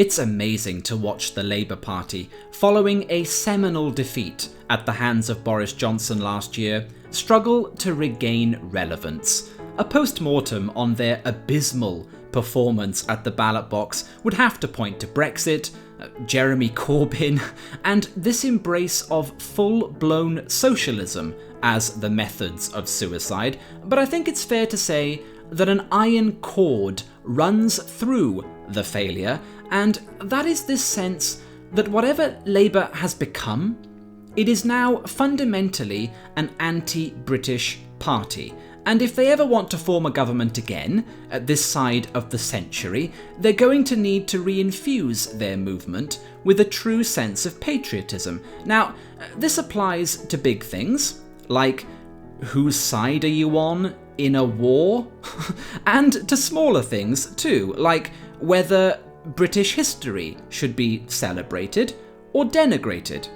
It's amazing to watch the Labour Party, following a seminal defeat at the hands of Boris Johnson last year, struggle to regain relevance. A post-mortem on their abysmal performance at the ballot box would have to point to Brexit, Jeremy Corbyn, and this embrace of full-blown socialism as the methods of suicide, but I think it's fair to say that an iron cord runs through the failure, and that is this sense that whatever Labour has become, it is now fundamentally an anti-British party. And if they ever want to form a government again, at this side of the century, they're going to need to reinfuse their movement with a true sense of patriotism. Now, this applies to big things, like whose side are you on in a war? And to smaller things too, like whether British history should be celebrated or denigrated.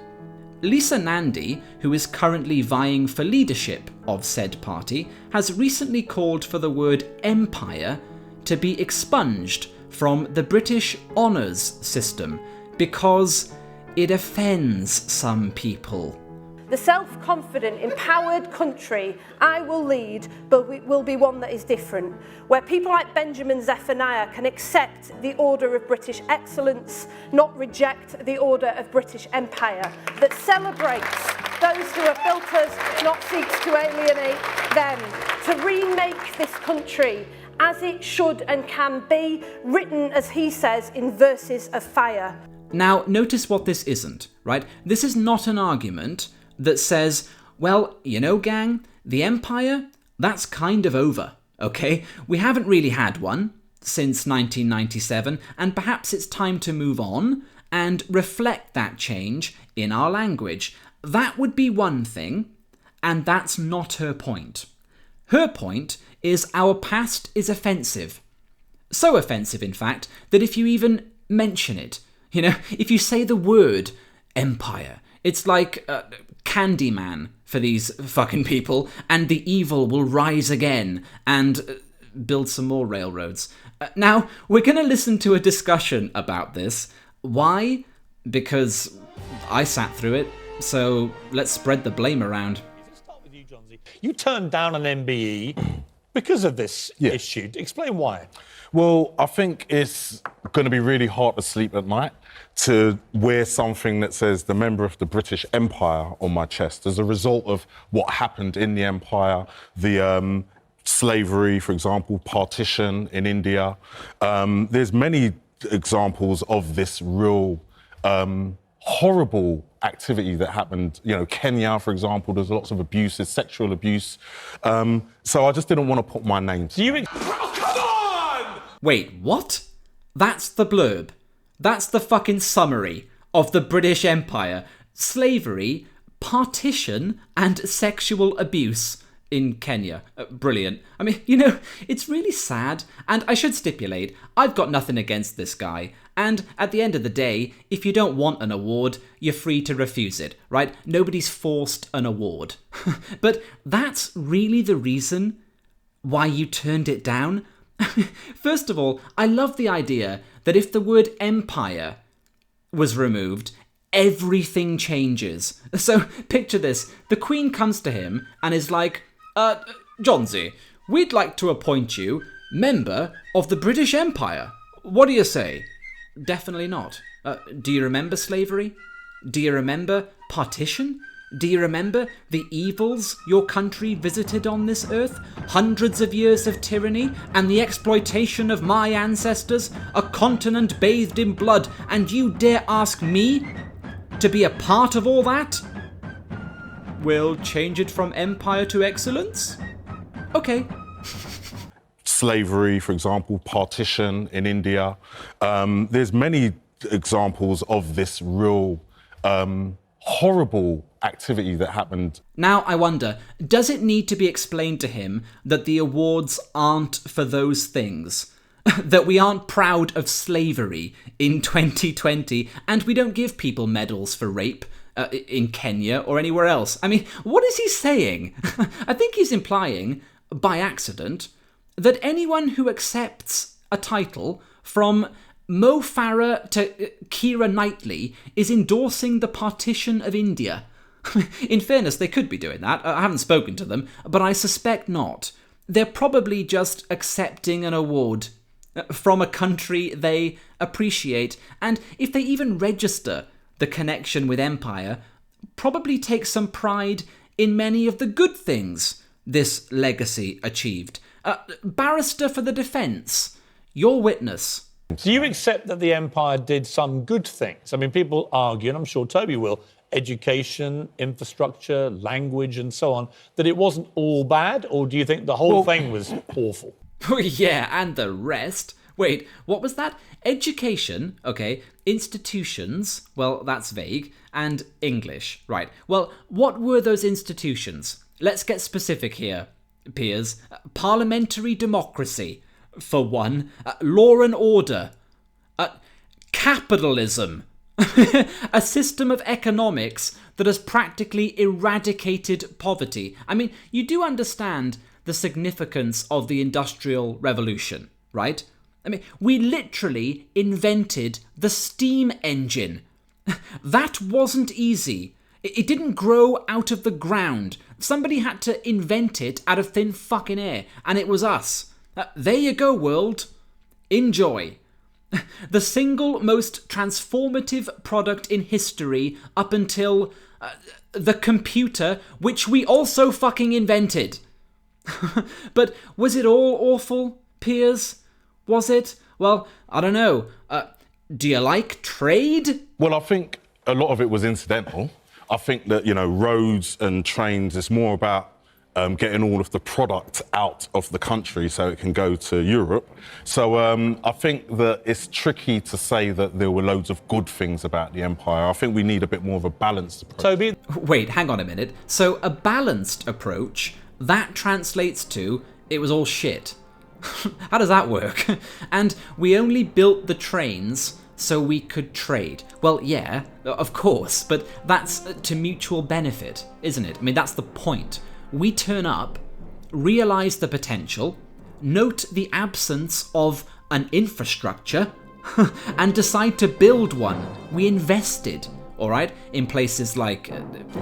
Lisa Nandy, who is currently vying for leadership of said party, has recently called for the word empire to be expunged from the British honours system because it offends some people. The self-confident, empowered country I will lead, but it will be one that is different, where people like Benjamin Zephaniah can accept the order of British excellence, not reject the order of British empire, that celebrates those who are built us, not seeks to alienate them, to remake this country as it should and can be, written, as he says, in verses of fire. Now, notice what this isn't, right? This is not an argument that says, well, you know, gang, the empire, that's kind of over, okay? We haven't really had one since 1997, and perhaps it's time to move on and reflect that change in our language. That would be one thing, and that's not her point. Her point is our past is offensive. So offensive, in fact, that if you even mention it, you know, if you say the word empire, it's like Candyman for these fucking people, and the evil will rise again and build some more railroads. Now, we're going to listen to a discussion about this. Why? Because I sat through it, so let's spread the blame around. Start with you, Johnsy. You turned down an MBE because of this issue. Explain why. Well, I think it's going to be really hard to sleep at night to wear something that says the member of the British Empire on my chest as a result of what happened in the empire, the slavery, for example, partition in India. There's many examples of this real horrible activity that happened. You know, Kenya, for example, there's lots of abuses, sexual abuse. So I just didn't want to put my name to it. Come on! Wait, what? That's the blurb. That's the fucking summary of the British Empire. Slavery, partition, and sexual abuse in Kenya. Brilliant. I mean, you know, it's really sad. And I should stipulate, I've got nothing against this guy. And at the end of the day, if you don't want an award, you're free to refuse it, right? Nobody's forced an award. But that's really the reason why you turned it down? First of all, I love the idea that if the word empire was removed, everything changes. So picture this. The Queen comes to him and is like, Johnsy, we'd like to appoint you member of the British Empire. What do you say? Definitely not. Do you remember slavery? Do you remember partition? Do you remember the evils your country visited on this earth? Hundreds of years of tyranny and the exploitation of my ancestors, a continent bathed in blood, and you dare ask me to be a part of all that? We'll change it from empire to excellence? Okay. Slavery, for example, partition in India. There's many examples of this real horrible activity that happened. Now I wonder, does it need to be explained to him that the awards aren't for those things? That we aren't proud of slavery in 2020 and we don't give people medals for rape in Kenya or anywhere else? I mean, what is he saying? I think he's implying, by accident, that anyone who accepts a title from Mo Farah to Keira Knightley is endorsing the partition of India. In fairness, they could be doing that. I haven't spoken to them, but I suspect not. They're probably just accepting an award from a country they appreciate, and if they even register the connection with empire, probably take some pride in many of the good things this legacy achieved. Barrister for the defence, your witness. Do you accept that the empire did some good things? I mean, people argue, and I'm sure Toby will, education, infrastructure, language, and so on, that it wasn't all bad, or do you think the whole thing was awful? Yeah, and the rest. Wait, what was that? Education, okay, institutions, well, that's vague, and English, right. Well, what were those institutions? Let's get specific here, Piers. Parliamentary democracy, for one. Law and order. Capitalism. A system of economics that has practically eradicated poverty. I mean, you do understand the significance of the Industrial Revolution, right? I mean, we literally invented the steam engine. That wasn't easy. It didn't grow out of the ground. Somebody had to invent it out of thin fucking air, and it was us. There you go, world. Enjoy. The single most transformative product in history up until the computer, which we also fucking invented. But was it all awful, Piers? Was it? Well, I don't know. Do you like trade? Well, I think a lot of it was incidental. I think that, roads and trains is more about getting all of the product out of the country so it can go to Europe. So I think that it's tricky to say that there were loads of good things about the empire. I think we need a bit more of a balanced approach. Toby? Wait, hang on a minute. So a balanced approach, that translates to it was all shit. How does that work? And we only built the trains so we could trade. Well, yeah, of course, but that's to mutual benefit, isn't it? I mean, that's the point. We turn up, realise the potential, note the absence of an infrastructure, and decide to build one. We invested, all right, in places like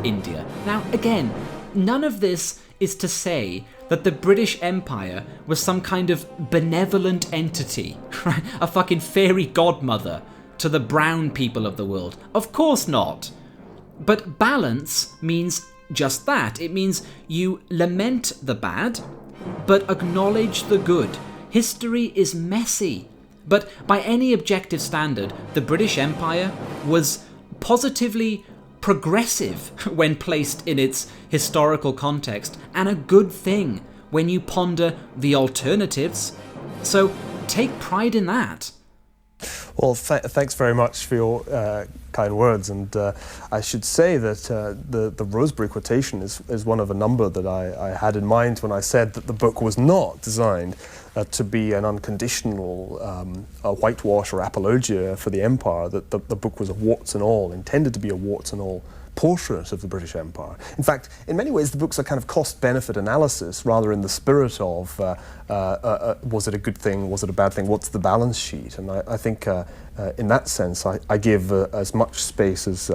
India. Now, again, none of this is to say that the British Empire was some kind of benevolent entity, right? A fucking fairy godmother to the brown people of the world. Of course not. But balance means just that. It means you lament the bad, but acknowledge the good. History is messy, but by any objective standard, the British Empire was positively progressive when placed in its historical context, and a good thing when you ponder the alternatives. So take pride in that. Well, thanks very much for your kind words, and I should say that the Rosebery quotation is one of a number that I had in mind when I said that the book was not designed to be an unconditional whitewash or apologia for the empire, that the book was a warts and all, intended to be a warts and all portrait of the British Empire. In fact, in many ways, the book's a kind of cost-benefit analysis, rather in the spirit of was it a good thing, was it a bad thing, what's the balance sheet? And I think in that sense, I give as much space as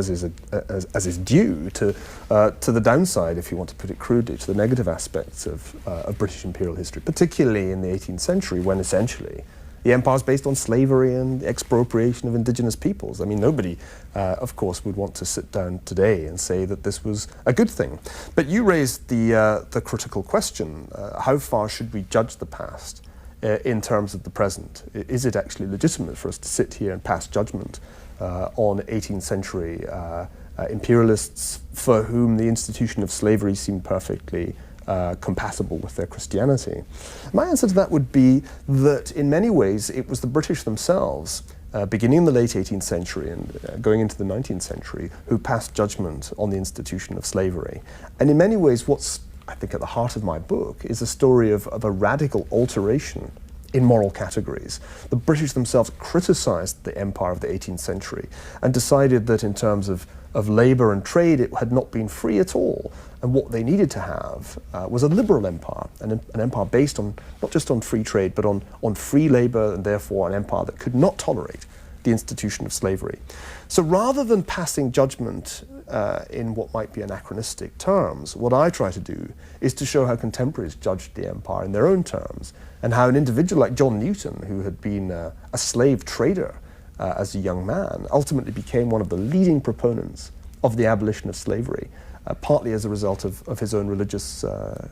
is due to the downside, if you want to put it crudely, to the negative aspects of British imperial history, particularly in the 18th century, when essentially the empire is based on slavery and expropriation of indigenous peoples. I mean, nobody, of course, would want to sit down today and say that this was a good thing. But you raised the critical question, how far should we judge the past in terms of the present? Is it actually legitimate for us to sit here and pass judgment on 18th century imperialists for whom the institution of slavery seemed perfectly compatible with their Christianity? My answer to that would be that in many ways it was the British themselves, beginning in the late 18th century and going into the 19th century, who passed judgment on the institution of slavery. And in many ways what's, I think, at the heart of my book is a story of a radical alteration in moral categories. The British themselves criticised the empire of the 18th century and decided that in terms of labour and trade, it had not been free at all. And what they needed to have was a liberal empire, an empire based on not just on free trade, but on free labour, and therefore an empire that could not tolerate the institution of slavery. So rather than passing judgment in what might be anachronistic terms, what I try to do is to show how contemporaries judged the empire in their own terms, and how an individual like John Newton, who had been a slave trader as a young man, ultimately became one of the leading proponents of the abolition of slavery, partly as a result of his own religious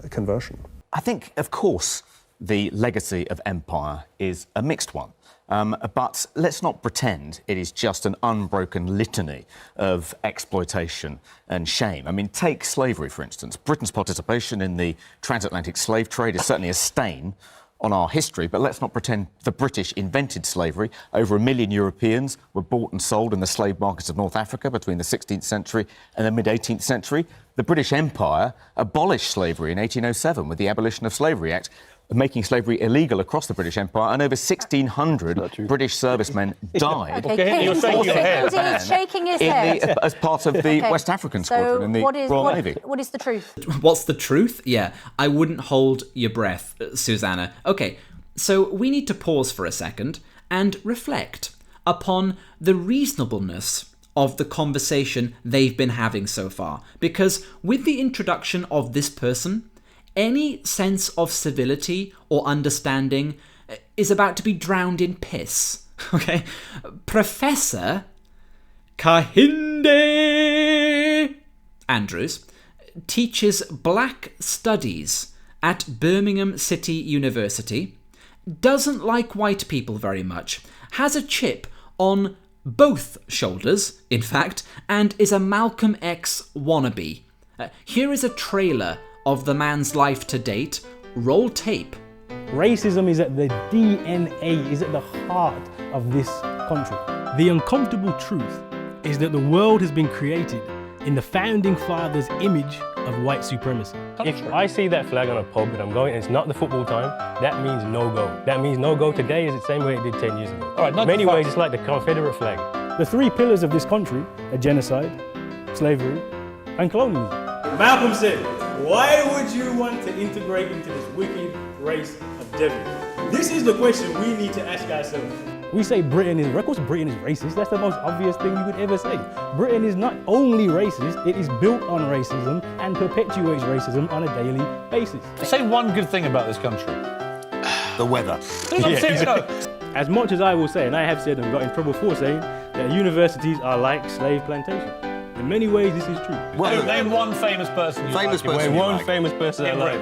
conversion. I think, of course, the legacy of empire is a mixed one. But let's not pretend it is just an unbroken litany of exploitation and shame. I mean, take slavery, for instance. Britain's participation in the transatlantic slave trade is certainly a stain on our history, but let's not pretend the British invented slavery. Over 1 million Europeans were bought and sold in the slave markets of North Africa between the 16th century and the mid-18th century. The British Empire abolished slavery in 1807 with the Abolition of Slavery Act, making slavery illegal across the British Empire, and over 1,600 British servicemen died. Okay, you're shaking your head. He's shaking his head. As part of the West African Squadron in the Royal Navy. What is the truth? What's the truth? Yeah, I wouldn't hold your breath, Susanna. Okay, so we need to pause for a second and reflect upon the reasonableness of the conversation they've been having so far. Because with the introduction of this person, any sense of civility or understanding is about to be drowned in piss. Okay? Professor Kahinde Andrews teaches Black Studies at Birmingham City University, doesn't like white people very much, has a chip on both shoulders, in fact, and is a Malcolm X wannabe. Here is a trailer of the man's life to date. Roll tape. Racism is at the DNA, is at the heart of this country. The uncomfortable truth is that the world has been created in the founding fathers' image of white supremacy. If I see that flag on a pub and I'm going and it's not the football time, that means no go. That means no go today is the same way it did 10 years ago. All right, in many ways, it's like the Confederate flag. The three pillars of this country are genocide, slavery, and colonialism. Malcolm said, why would you want to integrate into this wicked race of devils? This is the question we need to ask ourselves. We say Britain is, of course Britain is racist. That's the most obvious thing you could ever say. Britain is not only racist, it is built on racism and perpetuates racism on a daily basis. Say one good thing about this country. The weather. As much as I will say, and I have said and got in trouble for saying, that universities are like slave plantations. In many ways, this is true. Well, name one famous person you like. One famous person I like.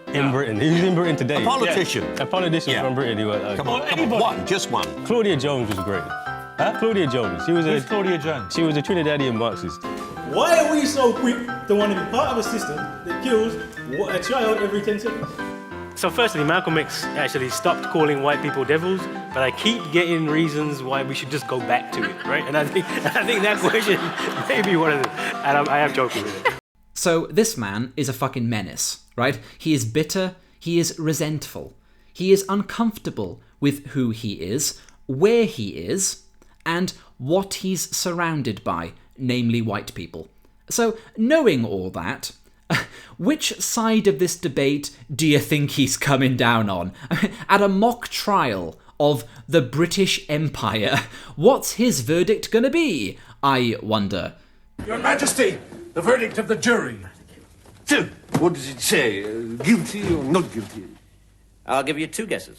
In Britain. Who's in Britain today? A politician. Yeah. A politician from Britain. Come on, one, just one. Claudia Jones was great. Huh? Claudia Jones. Who's Claudia Jones? She was a Trinidadian Marxist. Why are we so quick to want to be part of a system that kills a child every 10 seconds? So firstly, Malcolm X actually stopped calling white people devils, but I keep getting reasons why we should just go back to it, right? And I think that question may be one of them. And I am joking with it. So this man is a fucking menace, right? He is bitter, he is resentful, he is uncomfortable with who he is, where he is, and what he's surrounded by, namely white people. So knowing all that, which side of this debate do you think he's coming down on? At a mock trial of the British Empire, what's his verdict gonna be, I wonder? Your Majesty, the verdict of the jury. So, what does it say? Guilty or not guilty? I'll give you two guesses.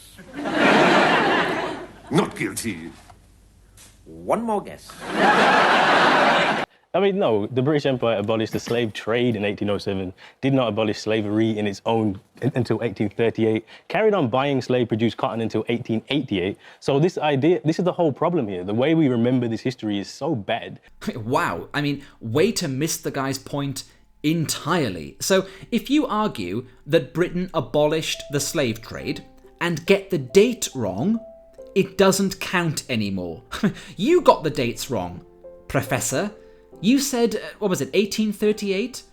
Not guilty. One more guess. I mean, no, the British Empire abolished the slave trade in 1807, did not abolish slavery in its own until 1838, carried on buying slave-produced cotton until 1888. So this is the whole problem here. The way we remember this history is so bad. Wow, I mean, way to miss the guy's point entirely. So if you argue that Britain abolished the slave trade and get the date wrong, it doesn't count anymore. You got the dates wrong, Professor. You said, what was it, 1838?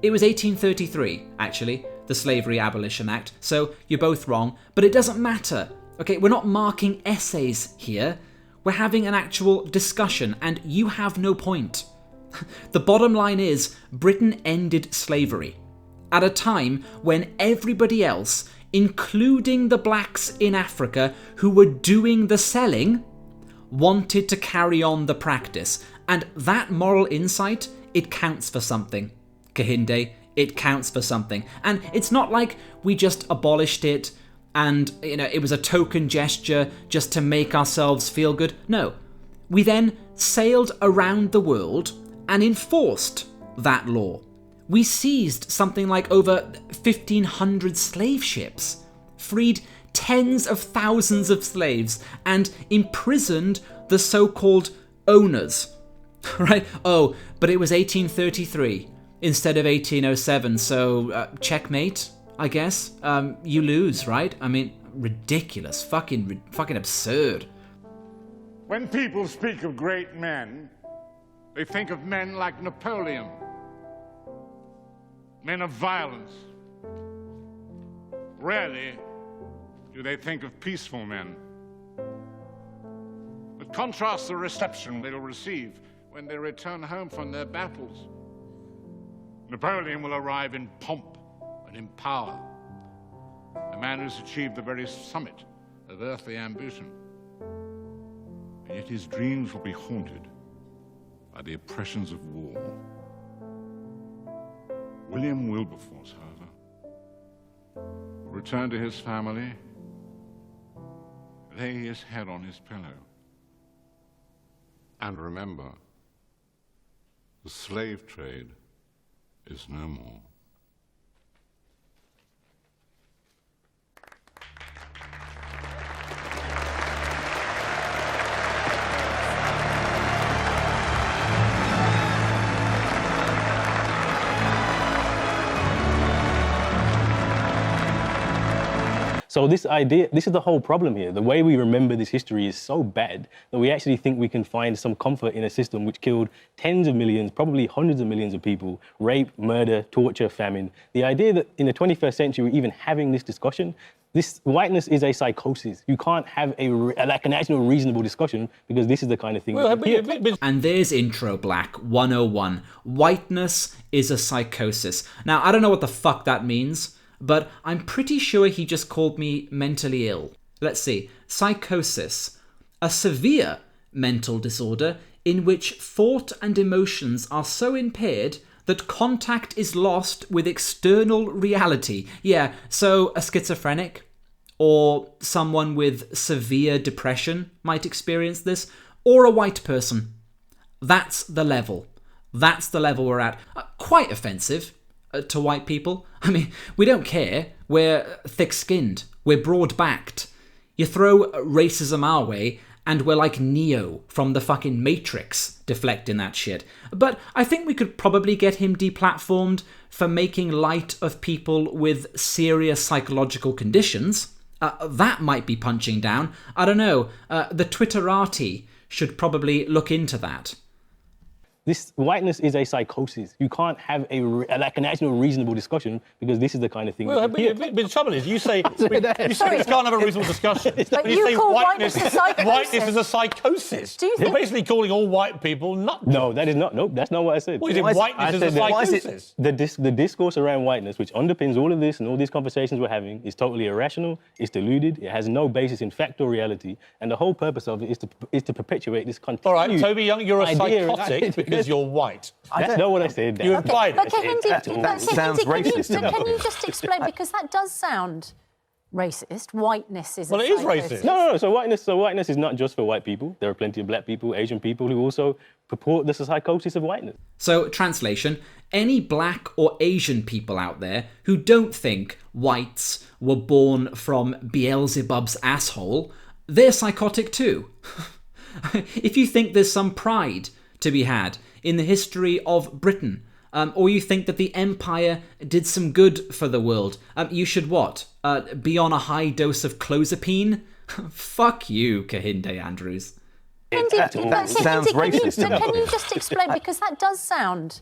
It was 1833, actually, the Slavery Abolition Act, so you're both wrong, but it doesn't matter. Okay, we're not marking essays here. We're having an actual discussion, and you have no point. The bottom line is, Britain ended slavery at a time when everybody else, including the blacks in Africa who were doing the selling, wanted to carry on the practice. And that moral insight, it counts for something. Kehinde, it counts for something. And it's not like we just abolished it and, it was a token gesture just to make ourselves feel good. No. We then sailed around the world and enforced that law. We seized something like over 1,500 slave ships, freed tens of thousands of slaves, and imprisoned the so-called owners. Right? Oh, but it was 1833 instead of 1807, so checkmate, I guess. You lose, right? I mean, ridiculous. Fucking absurd. When people speak of great men, they think of men like Napoleon, men of violence. Rarely do they think of peaceful men. But contrast the reception they'll receive when they return home from their battles. Napoleon will arrive in pomp and in power, a man who's achieved the very summit of earthly ambition. And yet his dreams will be haunted by the oppressions of war. William Wilberforce, however, will return to his family, lay his head on his pillow, and remember, the slave trade is no more. So this is the whole problem here. The way we remember this history is so bad that we actually think we can find some comfort in a system which killed tens of millions, probably hundreds of millions of people, rape, murder, torture, famine. The idea that in the 21st century we're even having this discussion, this whiteness is a psychosis. You can't have an actual reasonable discussion because this is the kind of thing. And there's Intro Black 101. Whiteness is a psychosis. Now, I don't know what the fuck that means, but I'm pretty sure he just called me mentally ill. Let's see. Psychosis. A severe mental disorder in which thought and emotions are so impaired that contact is lost with external reality. Yeah, so a schizophrenic or someone with severe depression might experience this, or a white person. That's the level. That's the level we're at. Quite offensive to white people. I mean, we don't care. We're thick-skinned. We're broad-backed. You throw racism our way and we're like Neo from the fucking Matrix deflecting that shit. But I think we could probably get him deplatformed for making light of people with serious psychological conditions. That might be punching down. I don't know. The Twitterati should probably look into that. This whiteness is a psychosis. You can't have an actual reasonable discussion because this is the kind of thing. Well, but the trouble is, you say we can't have a reasonable discussion. But you say call whiteness a psychosis. Whiteness is a psychosis. Do you think... You're basically calling all white people nuts. No, that is not. Nope, that's not what I said. What is it? Whiteness is a psychosis. The discourse around whiteness, which underpins all of this and all these conversations we're having, is totally irrational. It's deluded. It has no basis in fact or reality, and the whole purpose of it is to perpetuate this continued. All right, Toby Young, you're a psychotic because you're white. That's not what I said. You implied But it. That sounds racist. Can you just explain, because that does sound racist. Whiteness is well, a it is psychosis. racist. No. So whiteness is not just for white people. There are plenty of black people, Asian people who also purport the psychosis of whiteness. So, translation, any black or Asian people out there who don't think whites were born from Beelzebub's asshole, they're psychotic too. If you think there's some pride to be had in the history of Britain, or you think that the empire did some good for the world, you should what? Be on a high dose of clozapine? Fuck you, Kehinde Andrews. That sounds racist. Can you just explain, because that does sound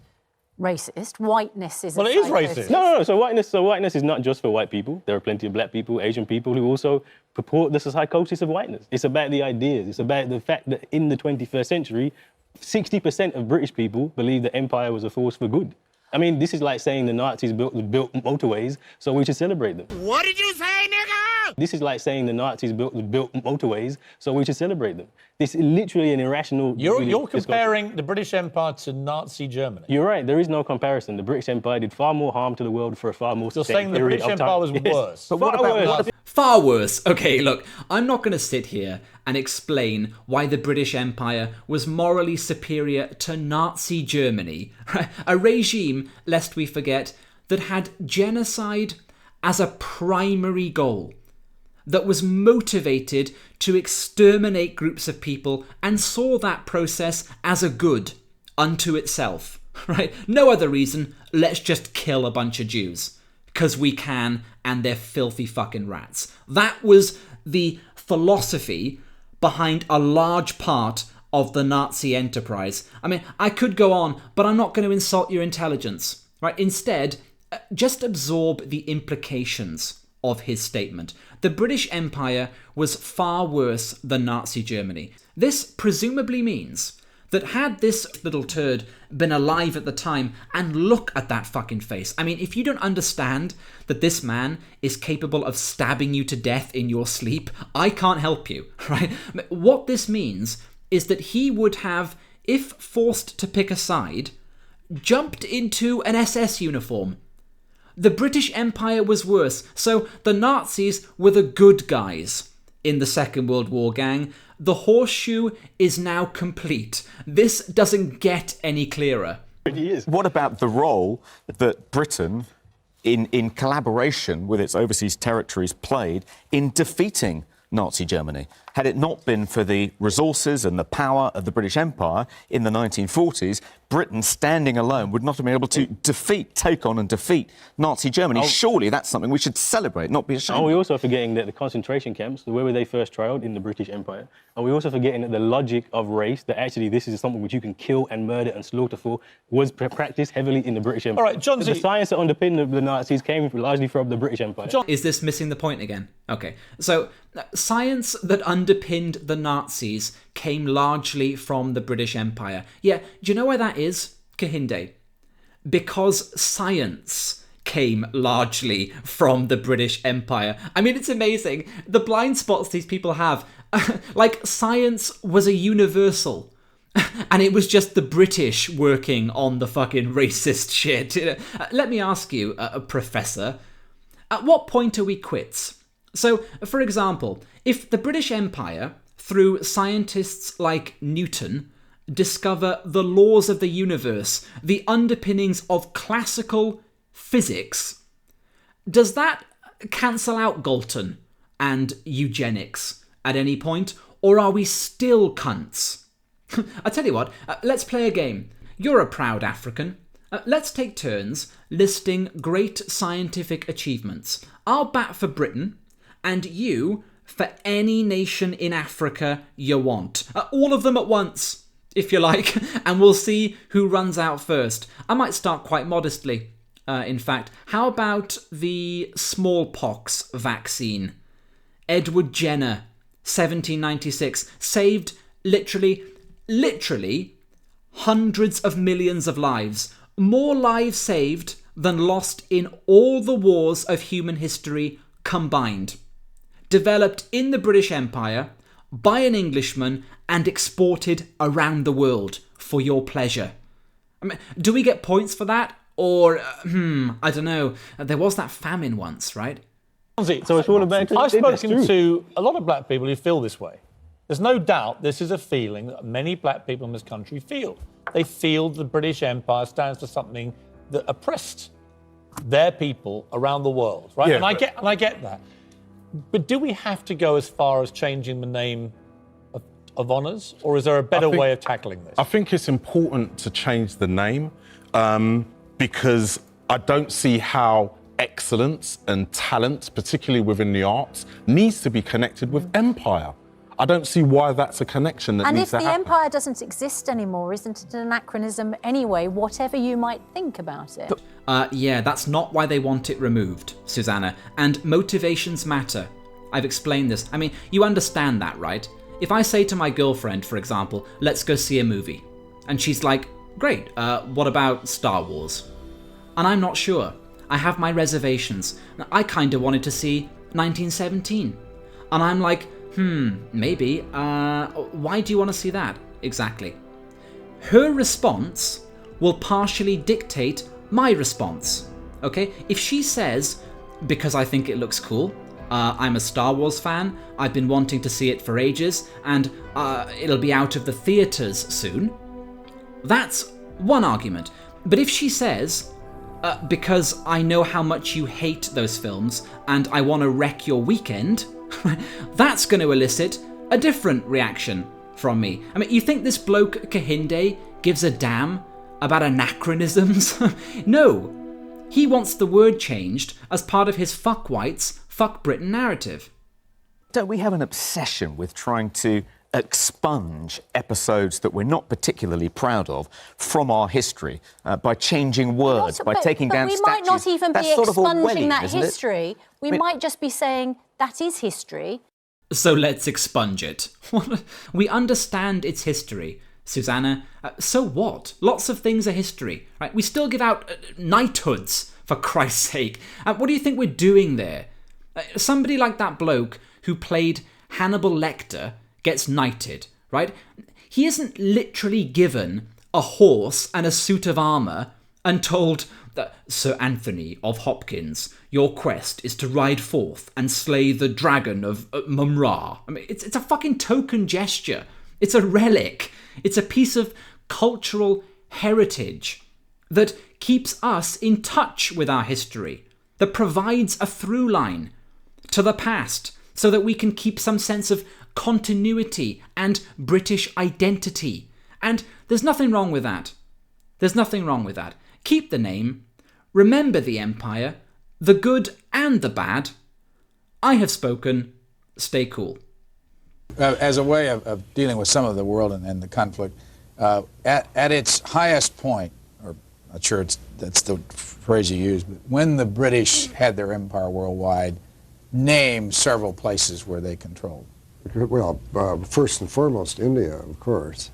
racist. Whiteness is Well, it is racist. No. So whiteness is not just for white people. There are plenty of black people, Asian people who also purport the psychosis of whiteness. It's about the ideas. It's about the fact that in the 21st century, 60% of British people believe that empire was a force for good. I mean, this is like saying the Nazis built motorways, so we should celebrate them. What did you say, nigga? This is like saying the Nazis built motorways, so we should celebrate them. This is literally an irrational... You're comparing the British Empire to Nazi Germany. You're right, there is no comparison. The British Empire did far more harm to the world for a far more You're saying the British Empire was worse. But what about... Far worse. Okay, look, I'm not going to sit here and explain why the British Empire was morally superior to Nazi Germany, a regime, lest we forget, that had genocide as a primary goal, that was motivated to exterminate groups of people and saw that process as a good unto itself, right? No other reason, let's just kill a bunch of Jews. Because we can, and they're filthy fucking rats. That was the philosophy behind a large part of the Nazi enterprise. I mean, I could go on, but I'm not going to insult your intelligence, right? Instead, just absorb the implications of his statement. The British Empire was far worse than Nazi Germany. This presumably means that had this little turd been alive at the time, and look at that fucking face. I mean, if you don't understand that this man is capable of stabbing you to death in your sleep, I can't help you, right? What this means is that he would have, if forced to pick a side, jumped into an SS uniform. The British Empire was worse, so the Nazis were the good guys in the Second World War, gang. The horseshoe is now complete. This doesn't get any clearer. What about the role that Britain, in collaboration with its overseas territories, played in defeating Nazi Germany? Had it not been for the resources and the power of the British Empire in the 1940s, Britain, standing alone, would not have been able to take on and defeat Nazi Germany. Surely that's something we should celebrate, not be ashamed. Are we also forgetting that the concentration camps, where were they first trialled? In the British Empire. Are we also forgetting that the logic of race, that actually this is something which you can kill and murder and slaughter for, was practiced heavily in the British Empire? All right, John, the science that underpinned the Nazis came largely from the British Empire. Is this missing the point again? Okay, so science that underpinned the Nazis came largely from the British Empire. Yeah, do you know why that is, Kahinde? Because science came largely from the British Empire. I mean, it's amazing. The blind spots these people have. Like, science was a universal. And it was just the British working on the fucking racist shit. Let me ask you, Professor, at what point are we quits? So, for example, if the British Empire, through scientists like Newton, discover the laws of the universe, the underpinnings of classical physics, does that cancel out Galton and eugenics at any point, or are we still cunts? I tell you what, let's play a game. You're a proud African. Let's take turns listing great scientific achievements. I'll bat for Britain, and you for any nation in Africa you want. All of them at once, if you like, and we'll see who runs out first. I might start quite modestly, in fact. How about the smallpox vaccine? Edward Jenner, 1796, saved literally hundreds of millions of lives. More lives saved than lost in all the wars of human history combined. Developed in the British Empire by an Englishman and exported around the world for your pleasure. I mean, do we get points for that? Or, I don't know. There was that famine once, right? So it's all about... I've spoken to a lot of black people who feel this way. There's no doubt this is a feeling that many black people in this country feel. They feel the British Empire stands for something that oppressed their people around the world, right? Yeah, and I get that. But do we have to go as far as changing the name of honours, or is there a better way of tackling this? I think it's important to change the name because I don't see how excellence and talent, particularly within the arts, needs to be connected with empire. I don't see why that's a connection that And needs if to the happen. empire doesn't exist anymore, isn't it an anachronism anyway, whatever you might think about it? Yeah, that's not why they want it removed, Susanna. And motivations matter. I've explained this. I mean, you understand that, right? If I say to my girlfriend, for example, let's go see a movie, and she's like, great, what about Star Wars? And I'm not sure. I have my reservations. I kind of wanted to see 1917. And I'm like, maybe. Why do you want to see that? Exactly. Her response will partially dictate my response. Okay? If she says, because I think it looks cool, I'm a Star Wars fan, I've been wanting to see it for ages, and it'll be out of the theatres soon, that's one argument. But if she says, because I know how much you hate those films and I want to wreck your weekend, that's going to elicit a different reaction from me. I mean, you think this bloke Kahinde gives a damn about anachronisms? No. He wants the word changed as part of his fuck whites, fuck Britain narrative. Don't we have an obsession with trying to expunge episodes that we're not particularly proud of from our history by changing words, by taking down statues? We might not even That's be sort of expunging Orwellian, that isn't it? history. We might just be saying that is history. So let's expunge it. We understand its history, Susanna. So what? Lots of things are history, right? We still give out knighthoods, for Christ's sake. What do you think we're doing there? Somebody like that bloke who played Hannibal Lecter gets knighted, right? He isn't literally given a horse and a suit of armour and told that, Sir Anthony of Hopkins, your quest is to ride forth and slay the dragon of Mumra. I mean, it's a fucking token gesture. It's a relic. It's a piece of cultural heritage that keeps us in touch with our history, that provides a through line to the past so that we can keep some sense of continuity and British identity. And there's nothing wrong with that. There's nothing wrong with that. Keep the name. Remember the empire, the good and the bad. I have spoken. Stay cool. As a way of dealing with some of the world and the conflict, at its highest point, or I'm not sure that's the phrase you use, but when the British had their empire worldwide, name several places where they controlled. Well, first and foremost, India, of course,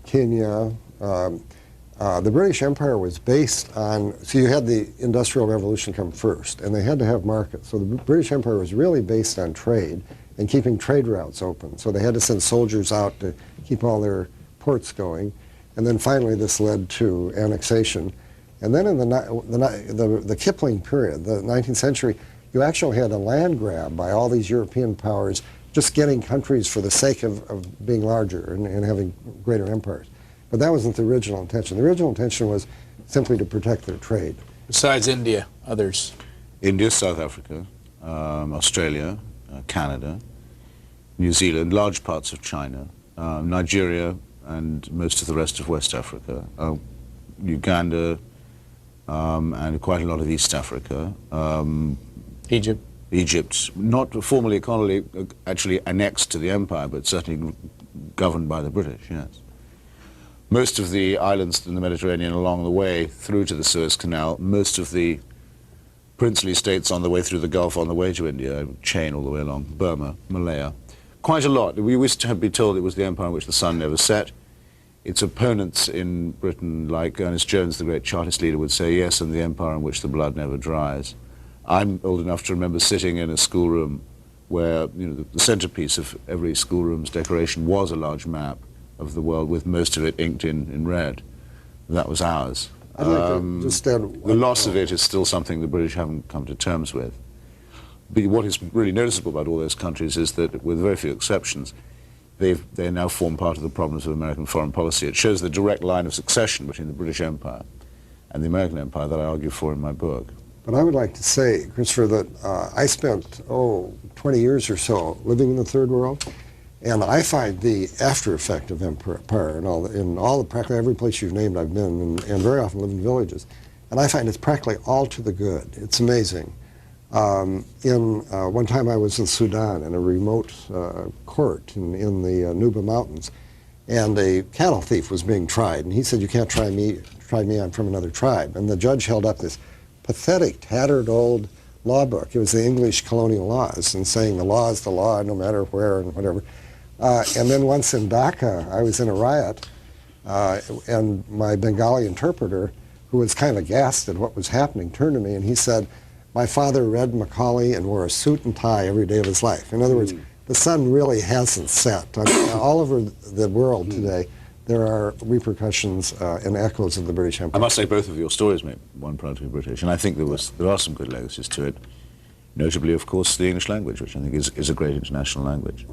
Kenya. The British Empire was based on, so you had the Industrial Revolution come first, and they had to have markets. So the British Empire was really based on trade and keeping trade routes open. So they had to send soldiers out to keep all their ports going. And then finally this led to annexation. And then in the Kipling period, the 19th century, you actually had a land grab by all these European powers just getting countries for the sake of being larger and having greater empires. But that wasn't the original intention. The original intention was simply to protect their trade. Besides India, others? India, South Africa, Australia, Canada, New Zealand, large parts of China, Nigeria, and most of the rest of West Africa, Uganda, and quite a lot of East Africa. Egypt, not formally actually annexed to the empire, but certainly governed by the British, yes. Most of the islands in the Mediterranean along the way through to the Suez Canal, most of the princely states on the way through the Gulf, on the way to India, chain all the way along, Burma, Malaya. Quite a lot. We used to be told it was the empire in which the sun never set. Its opponents in Britain, like Ernest Jones, the great Chartist leader, would say, yes, and the empire in which the blood never dries. I'm old enough to remember sitting in a schoolroom where the centerpiece of every schoolroom's decoration was a large map of the world, with most of it inked in red. That was ours. I'd like to just add the loss of it is still something the British haven't come to terms with. But what is really noticeable about all those countries is that, with very few exceptions, they now form part of the problems of American foreign policy. It shows the direct line of succession between the British Empire and the American Empire that I argue for in my book. But I would like to say, Christopher, that I spent, 20 years or so living in the Third World, and I find the after effect of empire in practically every place you've named I've been, and very often live in villages, and I find it's practically all to the good. It's amazing. One time I was in Sudan in a remote court in the Nuba Mountains, and a cattle thief was being tried, and he said, "You can't try me, I'm from another tribe." And the judge held up this pathetic, tattered old law book. It was the English colonial laws, and saying the law is the law no matter where and whatever. And then once in Dhaka, I was in a riot, and my Bengali interpreter, who was kind of aghast at what was happening, turned to me and he said, "My father read Macaulay and wore a suit and tie every day of his life." In other words, the sun really hasn't set. I mean, all over the world today, there are repercussions and echoes of the British Empire. I must say both of your stories make one proud to be British, and I think there are some good legacies to it. Notably, of course, the English language, which I think is a great international language.